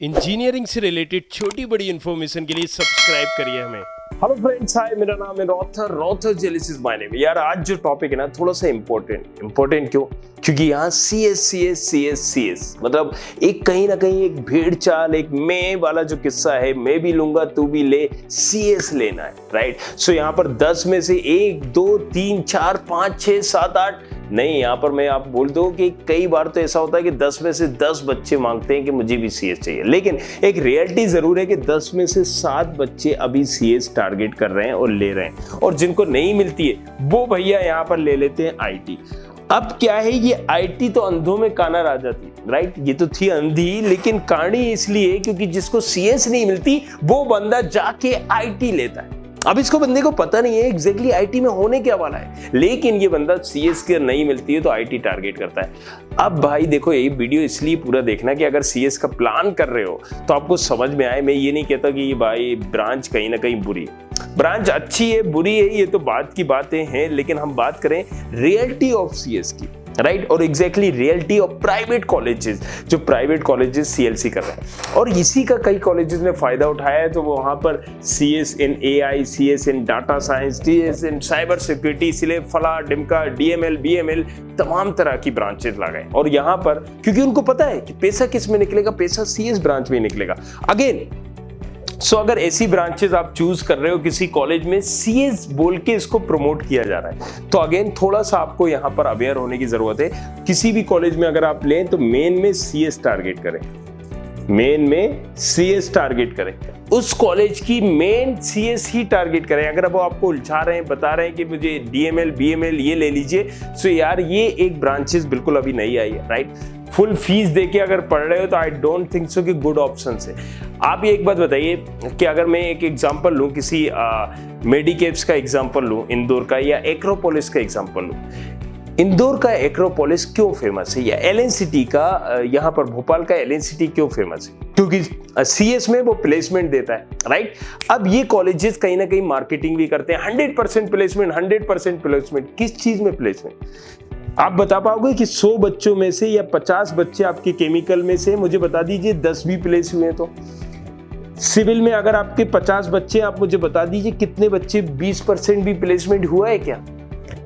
Engineering से related छोटी बड़ी इन्फॉर्मेशन के लिए सब्सक्राइब करिए हमें। हेलो फ्रेंड्स, हाय, मेरा नाम है रॉथर जेलिस इज माय नेम। यार आज जो टॉपिक है ना थोड़ा सा इम्पोर्टेंट क्यों? क्योंकि यहाँ CS मतलब एक कहीं ना कहीं एक भेड़ चाल, एक मैं वाला जो किस्सा है, मैं भी लूंगा तू भी ले, CS लेना है, राइट? सो यहाँ पर 10 में से 1 2 3 4 5 6 7 8 नहीं, यहाँ पर मैं आप बोल दूं कि कई बार तो ऐसा होता है कि 10 में से 10 बच्चे मांगते हैं कि मुझे भी CS चाहिए, लेकिन एक रियलिटी जरूर है कि 10 में से 7 बच्चे अभी CS टारगेट कर रहे हैं और ले रहे हैं, और जिनको नहीं मिलती है वो भैया यहाँ पर ले लेते हैं IT। अब क्या है, ये IT तो अंधों में काना राजा थी, राइट? ये तो थी अंधी, लेकिन कानी इसलिए क्योंकि जिसको CS नहीं मिलती वो बंदा जाके IT लेता है। अब इसको बंदे को पता नहीं है एग्जैक्टली IT में होने क्या वाला है, लेकिन ये बंदा CS के नहीं मिलती है तो IT टारगेट करता है। अब भाई देखो, ये वीडियो इसलिए पूरा देखना कि अगर CS का प्लान कर रहे हो तो आपको समझ में आए। मैं ये नहीं कहता कि ये भाई ब्रांच कहीं ना कहीं बुरी है, ब्रांच अच्छी है बुरी है ये तो बात की बातें हैं, लेकिन हम बात करें रियलिटी ऑफ CS की, राइट? और exactly reality of private colleges, जो प्राइवेट कॉलेजेस CLC कर रहे हैं, और इसी का कई कॉलेजेस ने फायदा उठाया है। तो वो वहां पर CS इन AI, CS इन डाटा साइंस, CS इन साइबर सिक्योरिटी, इसलिए फला डिमका DML BML तमाम तरह की ब्रांचेस लगाए। और यहाँ पर क्योंकि उनको पता है कि पैसा किस में निकलेगा, पैसा CS ब्रांच में निकलेगा अगेन। सो अगर ऐसी ब्रांचेस आप चूज कर रहे हो किसी कॉलेज में, CS बोल के इसको प्रमोट किया जा रहा है, तो अगेन थोड़ा सा आपको यहाँ पर अवेयर होने की जरूरत है। किसी भी कॉलेज में अगर आप लें तो मेन में CS टारगेट करें, मेन में CS टारगेट करें, उस कॉलेज की मेन CS ही टारगेट करें। अगर अब वो आपको उलझा रहे हैं, बता रहे हैं कि मुझे DML BML ये ले लीजिए, सो यार ये एक ब्रांचेस बिल्कुल अभी नहीं आई है, राइट? फुल फीस देके अगर पढ़ रहे हो तो आई डोंट थिंक सो कि गुड ऑप्शन है। आप ये एक बात बताइए कि अगर मैं एक एग्जांपल लूं, किसी मेडिकेप्स का एग्जांपल लूं इंदौर का, या एक्रोपोलिस का एग्जांपल लूं। इंदौर का एक्रोपोलिस क्यों फेमस है, या LNCT का यहाँ पर भोपाल का LNCT क्यों फेमस है? क्योंकि CS में वो प्लेसमेंट देता है, राइट? अब ये कॉलेजेस कहीं ना कहीं मार्केटिंग भी करते हैं, 100% प्लेसमेंट, 100% प्लेसमेंट। किस चीज में प्लेसमेंट? आप बता पाओगे कि 100 बच्चों में से या 50 बच्चे आपके केमिकल में से, मुझे बता दीजिए 10 भी प्लेस हुए? तो सिविल में अगर आपके 50 बच्चे, आप मुझे बता दीजिए कितने बच्चे 20% भी प्लेसमेंट हुआ है क्या,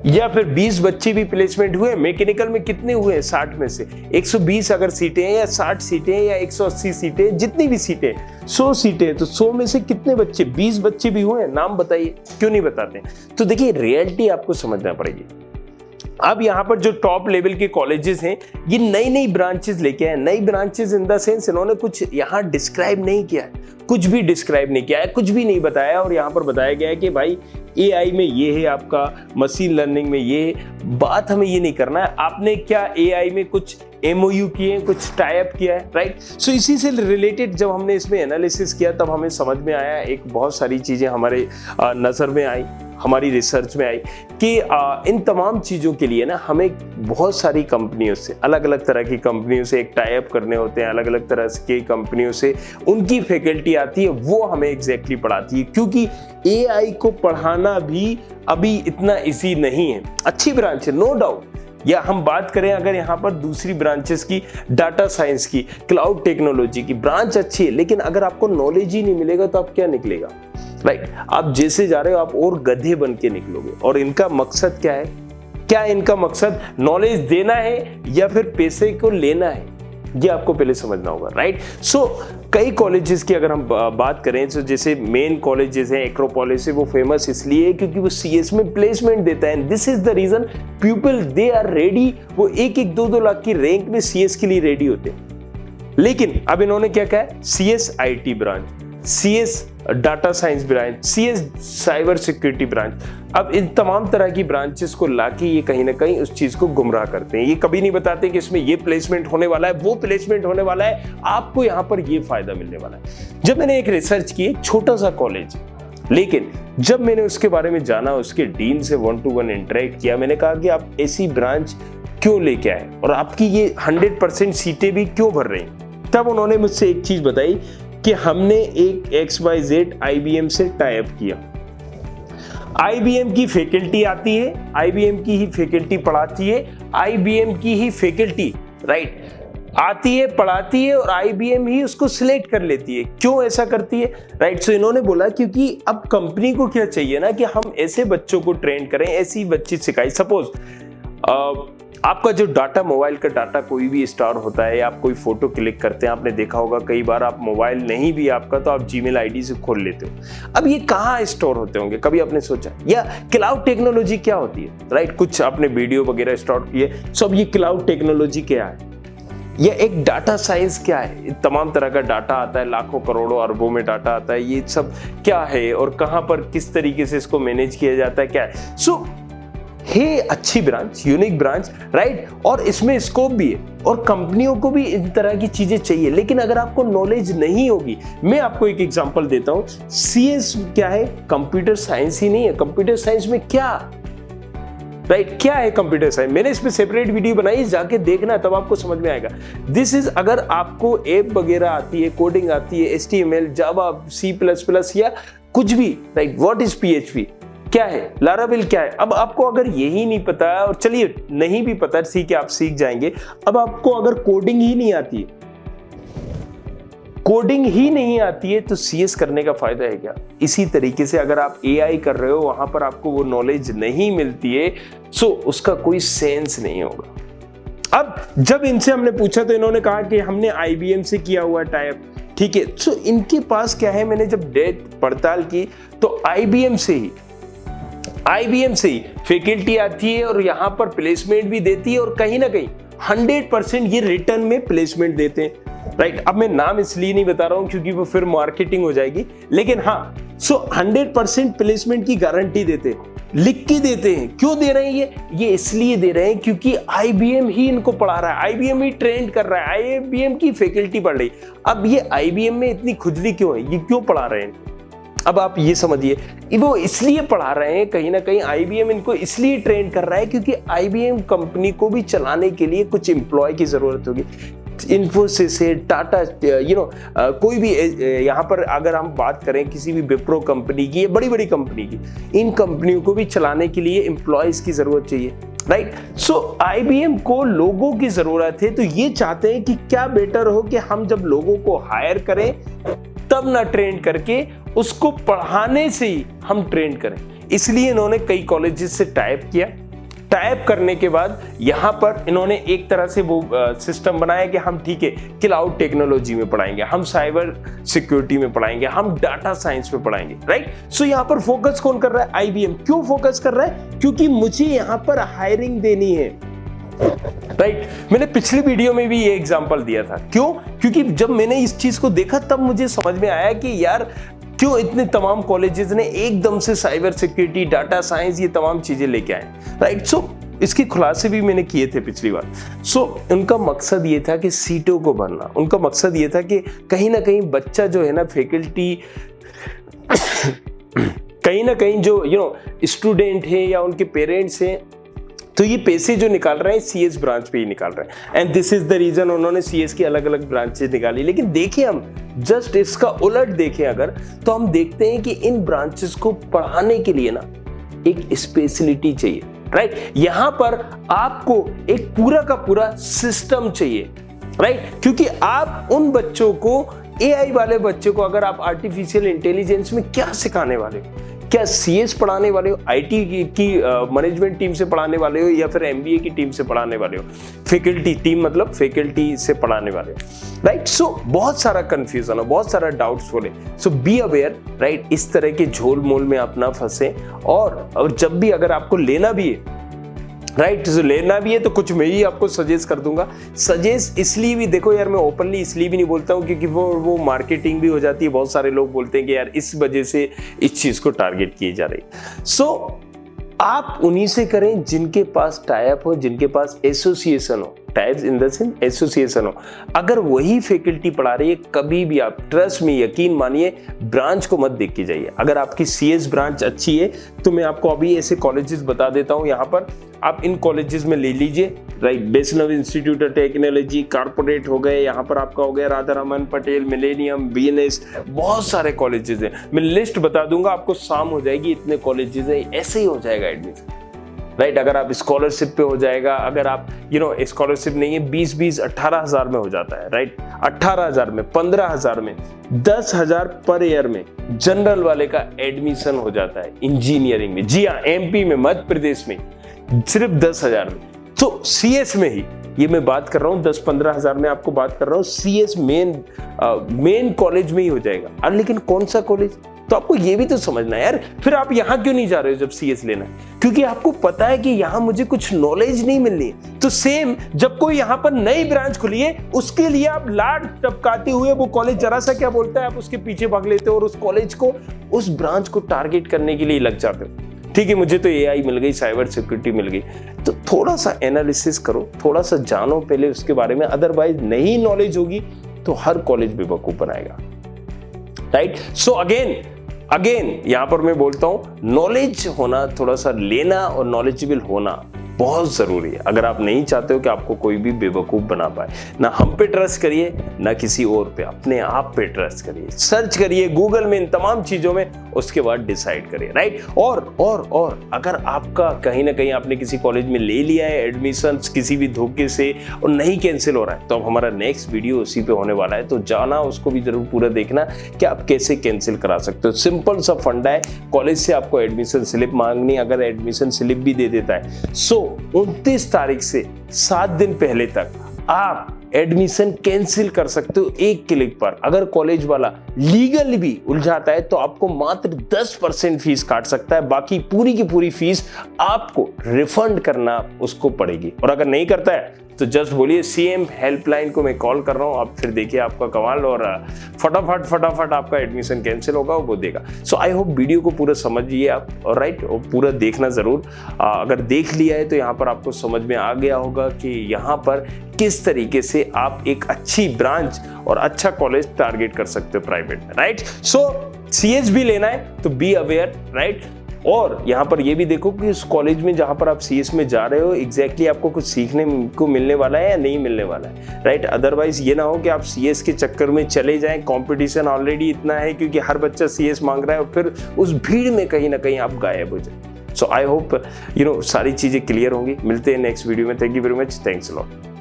या फिर 20 बच्चे भी प्लेसमेंट हुए? मैकेनिकल में कितने हुए हैं 60 में से? 120 अगर सीटें हैं, या 60 सीटें या 180 सीटें, जितनी भी सीटें, 100 सीटें, तो 100 में से कितने बच्चे? 20 बच्चे भी हुए हैं? नाम बताइए, क्यों नहीं बताते? तो देखिए, रियलिटी आपको समझना पड़ेगी। अब यहाँ पर जो टॉप लेवल के कॉलेजेस हैं, ये नई नई ब्रांचेस लेके आए। नई ब्रांचेस इन द सेंस, इन्होंने कुछ यहाँ डिस्क्राइब नहीं किया है, कुछ भी डिस्क्राइब नहीं किया है, कुछ भी नहीं बताया, और यहाँ पर बताया गया है कि भाई AI में ये है, आपका मशीन लर्निंग में ये है। बात हमें ये नहीं करना है आपने क्या AI में कुछ MOU किए, कुछ टाई अप किया है, राइट? सो इसी से रिलेटेड जब हमने इसमें एनालिसिस किया तब हमें समझ में आया, एक बहुत सारी चीजें हमारे नजर में आई, हमारी रिसर्च में आई कि इन तमाम चीज़ों के लिए ना हमें बहुत सारी कंपनियों से, अलग अलग तरह की कंपनियों से एक टाई अप करने होते हैं, अलग अलग तरह की कंपनियों से उनकी फैकल्टी आती है, वो हमें एग्जैक्टली पढ़ाती है। क्योंकि AI को पढ़ाना भी अभी इतना इजी नहीं है। अच्छी ब्रांच है, नो डाउट। या हम बात करें अगर यहाँ पर दूसरी ब्रांचेस की, डाटा साइंस की, क्लाउड टेक्नोलॉजी की, ब्रांच अच्छी है, लेकिन अगर आपको नॉलेज ही नहीं मिलेगा तो आप क्या निकलेगा, राइट? आप जैसे जा रहे हो आप और गधे बन के निकलोगे। और इनका मकसद क्या है? क्या इनका मकसद नॉलेज देना है या फिर पैसे को लेना है? ये आपको पहले समझना होगा, राइट? सो कई कॉलेजेस की अगर हम बात करें, तो जैसे मेन कॉलेजेस हैं, एक्रोपोलिस है, वो फेमस इसलिए है क्योंकि वो CS में प्लेसमेंट देता है। This is the reason people they are ready, वो 1-1, 2-2 लाख की रैंक में CS के लिए रेडी होते हैं। लेकिन अब इन्होंने क्या कहा है? CS IT branch, CS data science branch, CS cyber security branch. अब इन तमाम तरह की ब्रांचेस को लाके ये कहीं ना कहीं उस चीज को गुमराह करते हैं। ये कभी नहीं बताते कि इसमें ये प्लेसमेंट होने वाला है, वो प्लेसमेंट होने वाला है, आपको यहाँ पर ये फायदा मिलने वाला है। जब मैंने एक रिसर्च की, एक छोटा सा कॉलेज, लेकिन जब मैंने उसके बारे में जाना, उसके डीन से 1-to-1 इंटरेक्ट किया, मैंने कहा कि आप ऐसी ब्रांच क्यों लेके आए और आपकी ये 100% सीटें भी क्यों भर रही हैं। तब उन्होंने मुझसे एक चीज बताई कि हमने एक XYZ IBM से टाई अप किया। IBM की फैकल्टी आती है, IBM की ही फैकल्टी पढ़ाती है, IBM की ही फैकल्टी, राइट? आती है, पढ़ाती है और IBM ही उसको सिलेक्ट कर लेती है। क्यों ऐसा करती है, राइट? सो इन्होंने बोला क्योंकि अब कंपनी को क्या चाहिए ना कि हम ऐसे बच्चों को ट्रेन करें, ऐसी बच्ची सिखाई। सपोज आपका जो डाटा, मोबाइल का डाटा कोई भी स्टोर होता है, या आप कोई फोटो क्लिक करते हैं, आपने देखा होगा कई बार आप मोबाइल नहीं भी आपका तो आप जीमेल आईडी से खोल लेते हो। अब ये कहाँ स्टोर होते होंगे, कभी आपने सोचा? या क्लाउड टेक्नोलॉजी क्या होती है, राइट? कुछ आपने वीडियो वगैरह स्टोर किए, सो अब ये क्लाउड टेक्नोलॉजी क्या है? या एक डाटा साइंस क्या है? तमाम तरह का डाटा आता है, लाखों करोड़ों अरबों में डाटा आता है, ये सब क्या है और कहाँ पर किस तरीके से इसको मैनेज किया जाता है, क्या है? सो है अच्छी ब्रांच, यूनिक ब्रांच, राइट? और इसमें स्कोप भी है और कंपनियों को भी इन तरह की चीजें चाहिए। लेकिन अगर आपको नॉलेज नहीं होगी, मैं आपको एक एग्जांपल देता हूं। CS क्या है? कंप्यूटर साइंस ही नहीं है। कंप्यूटर साइंस में क्या, राइट? क्या है कंप्यूटर साइंस? मैंने इस पे सेपरेट वीडियो बनाई, जाके देखना, तब आपको समझ में आएगा। दिस इज, अगर आपको ऐप वगैरह आती है, कोडिंग आती है, HTML, जावा, C++ या कुछ भी, राइट? व्हाट इज PHP क्या है, लारावेल क्या है? अब आपको अगर यही नहीं पता, और चलिए नहीं भी पता, ठीक है, आप सीख जाएंगे। अब आपको अगर कोडिंग ही नहीं आती है, कोडिंग ही नहीं आती है, तो CS करने का फायदा है क्या? इसी तरीके से अगर आप AI कर रहे हो, वहां पर आपको वो नॉलेज नहीं मिलती है, सो उसका कोई सेंस नहीं होगा। अब जब इनसे हमने पूछा तो इन्होंने कहा कि हमने IBM से किया हुआ टाइप, ठीक है। सो इनके पास क्या है, मैंने जब डेट पड़ताल की तो IBM से ही फैकल्टी आती है और यहाँ पर प्लेसमेंट भी देती है, और कहीं ना कहीं 100% ये रिटर्न में प्लेसमेंट देते हैं, राइट? अब मैं नाम इसलिए नहीं बता रहा हूँ क्योंकि वो फिर मार्केटिंग हो जाएगी, लेकिन हाँ, सो 100% प्लेसमेंट की गारंटी देते हैं, लिख के देते हैं। क्यों दे रहे हैं ये इसलिए दे रहे हैं क्योंकि IBM ही इनको पढ़ा रहा है, IBM ही ट्रेंड कर रहा है, IBM की फैकल्टी पढ़ रही। अब ये IBM में इतनी खुजली क्यों है, ये क्यों पढ़ा रहे हैं? अब आप ये समझिए, वो इसलिए पढ़ा रहे हैं, कहीं ना कहीं IBM इनको इसलिए ट्रेन कर रहा है क्योंकि IBM कंपनी को भी चलाने के लिए कुछ एम्प्लॉय की जरूरत होगी। इन्फोसिस है, टाटा, कोई भी, यहाँ पर अगर हम बात करें किसी भी विप्रो कंपनी की या बड़ी बड़ी कंपनी की, इन कंपनियों को भी चलाने के लिए एम्प्लॉयज की जरूरत चाहिए, राइट? सो IBM को लोगों की जरूरत है, तो ये चाहते हैं कि क्या बेटर हो कि हम जब लोगों को हायर करें तब ना ट्रेन करके उसको पढ़ाने से ही हम ट्रेन करें। इसलिए इन्होंने कई कॉलेजेस से टाइप किया। टाइप करने के बाद यहाँ पर इन्होंने एक तरह से वो सिस्टम बनाया कि हम, ठीक है, क्लाउड टेक्नोलॉजी में पढ़ाएंगे, हम साइबर सिक्योरिटी में पढ़ाएंगे, हम डाटा साइंस में पढ़ाएंगे, राइट? सो यहाँ पर फोकस कौन कर रहा है? IBM। क्यों फोकस कर रहा है? क्योंकि मुझे यहाँ पर हायरिंग देनी है, राइट? मैंने पिछली वीडियो में भी ये एग्जांपल दिया था। क्यों? क्योंकि जब मैंने इस चीज को देखा तब मुझे समझ में आया कि यार क्यों इतने तमाम कॉलेजेस ने एकदम से साइबर सिक्योरिटी, डाटा साइंस, ये तमाम चीजें लेके आए, राइट? सो इसके खुलासे भी मैंने किए थे पिछली बार। सो उनका मकसद ये था कि सीटों को भरना, उनका मकसद ये था कि कहीं ना कहीं बच्चा जो है ना, फैकल्टी कहीं ना कहीं जो स्टूडेंट है या उनके पेरेंट्स हैं, तो ये पैसे जो निकाल रहे हैं CS ब्रांच पे ही निकाल रहे हैं। And this is the reason उन्होंने CS की अलग अलग ब्रांचेस निकाली। लेकिन देखें, हम जस्ट इसका उलट देखें अगर, तो हम देखते हैं कि इन ब्रांचेस को पढ़ाने के लिए ना एक स्पेशलिटी चाहिए, राइट? यहां पर आपको एक पूरा का पूरा सिस्टम चाहिए, राइट? क्योंकि आप उन बच्चों को, AI वाले बच्चों को, अगर आप आर्टिफिशियल इंटेलिजेंस में क्या सिखाने वाले हो, क्या CS पढ़ाने वाले हो, IT की मैनेजमेंट टीम से पढ़ाने वाले हो, या फिर MBA की टीम से पढ़ाने वाले हो? फैकल्टी टीम मतलब फैकल्टी से पढ़ाने वाले हो, राइट? सो बहुत सारा कंफ्यूजन है, बहुत सारा डाउट्स हो रहे। सो बी अवेयर, राइट? इस तरह के झोल मोल में आप ना फंसे, और जब भी अगर आपको लेना भी है, राइट, तो लेना भी है तो कुछ मैं ही आपको सजेस्ट कर दूंगा। सजेस्ट इसलिए भी, देखो यार, मैं ओपनली इसलिए भी नहीं बोलता हूँ क्योंकि वो मार्केटिंग भी हो जाती है। बहुत सारे लोग बोलते हैं कि यार इस वजह से इस चीज को टारगेट की जा रही। सो आप उन्हीं से करें जिनके पास टाइप हो, जिनके पास एसोसिएशन हो, types in the sense association हो। अगर वही फैकल्टी पढ़ा रही है, कभी भी आप ट्रस्ट में, यकीन मानिए, ब्रांच को मत देख के जाइए। अगर आपकी CS ब्रांच अच्छी है तो मैं आपको अभी ऐसे कॉलेजेस बता देता हूँ, यहाँ पर आप इन कॉलेजेस में ले लीजिए, right? Vaishnav institute of technology, corporate हो गए, यहाँ पर आपका हो गया राधा रमन पटेल, मिलेनियम, BNS, बहुत सारे कॉलेजेस हैं। मैं लिस्ट बता दूंगा, आपको शाम हो जाएगी, इतने कॉलेजेस हैं, ऐसे ही हो जाएगा एडमिशन, राइट। अगर आप स्कॉलरशिप पे हो जाएगा, अगर आप स्कॉलरशिप नहीं है 20-20 18,000 में हो जाता है, राइट। 18,000 में, 15,000 में, 10,000 पर ईयर में जनरल वाले का एडमिशन हो जाता है इंजीनियरिंग में। जी हाँ, एमपी में, मध्य प्रदेश में सिर्फ 10,000 में। तो सीएस में ही ये मैं बात कर रहा हूँ, 10-15,000 में आपको बात कर रहा हूँ, सीएस मेन कॉलेज में ही हो जाएगा। और लेकिन कौन सा कॉलेज, तो आपको ये भी तो समझना है यार। फिर आप यहाँ क्यों नहीं जा रहे हो जब सीएस लेना है? क्योंकि आपको पता है कि यहाँ मुझे कुछ नॉलेज नहीं मिलनी है। तो सेम जब कोई यहाँ पर नई ब्रांच खुली है, उसके लिए आप लाड टपकाते हुए वो कॉलेज जरा सा क्या बोलता है, आप उसके पीछे भाग लेते हो और उस कॉलेज को, उस ब्रांच को टारगेट करने के लिए लग जाते हो। ठीक है, मुझे तो एआई मिल गई, साइबर सिक्योरिटी मिल गई, तो थोड़ा सा एनालिसिस करो, थोड़ा सा जानो पहले उसके बारे में। अदरवाइज नहीं नॉलेज होगी तो हर कॉलेज बेवकूफ बनाएगा, राइट। सो अगेन यहां पर मैं बोलता हूं, नॉलेज होना, थोड़ा सा लेना और नॉलेजेबल होना बहुत जरूरी है। अगर आप नहीं चाहते हो कि आपको कोई भी बेवकूफ बना पाए, ना हम पे ट्रस्ट करिए ना किसी और पे, अपने आप पे ट्रस्ट करिए, सर्च करिए गूगल में इन तमाम चीजों में, उसके बाद डिसाइड करिए, राइट। और अगर आपका कहीं ना कहीं आपने किसी कॉलेज में ले लिया है एडमिशन किसी भी धोखे से और नहीं कैंसिल हो रहा है, तो अब हमारा नेक्स्ट वीडियो उसी पे होने वाला है, तो जाना उसको भी जरूर पूरा देखना कि आप कैसे कैंसिल करा सकते हो। सिंपल सा फंडा है, कॉलेज से आपको एडमिशन स्लिप मांगनी, अगर एडमिशन स्लिप भी दे देता है, सो 29 तारीख से 7 दिन पहले तक आप एडमिशन कैंसिल कर सकते हो एक क्लिक पर। अगर कॉलेज वाला लीगल भी उलझाता है तो आपको मात्र 10% फीस काट सकता है, बाकी पूरी की पूरी फीस आपको रिफंड करना उसको पड़ेगी। और अगर नहीं करता है तो जस्ट बोलिए सीएम हेल्पलाइन को मैं कॉल कर रहा हूं, आप फिर देखिए आपका कमाल, और फटाफट आपका एडमिशन कैंसिल होगा, वो देगा। सो आई होप वीडियो को पूरा समझिए आप, और राइट, और पूरा देखना जरूर। अगर देख लिया है तो यहाँ पर आपको समझ में आ गया होगा कि यहाँ पर किस तरीके से आप एक अच्छी ब्रांच और अच्छा कॉलेज टारगेट कर सकते हो प्राइवेट में, राइट। सो सीएस भी लेना है तो बी अवेयर, राइट। और यहाँ पर ये भी देखो कि उस कॉलेज में जहाँ पर आप सीएस में जा रहे हो एग्जैक्टली आपको कुछ सीखने को मिलने वाला है या नहीं मिलने वाला है, राइट। अदरवाइज ये ना हो कि आप सीएस के चक्कर में चले जाएं, कंपटीशन ऑलरेडी इतना है क्योंकि हर बच्चा सीएस मांग रहा है, और फिर उस भीड़ में कहीं ना कहीं आप गायब हो जाए। सो आई होप सारी चीजें क्लियर होंगी। मिलते हैं नेक्स्ट वीडियो में। Thank you very much, thanks a lot.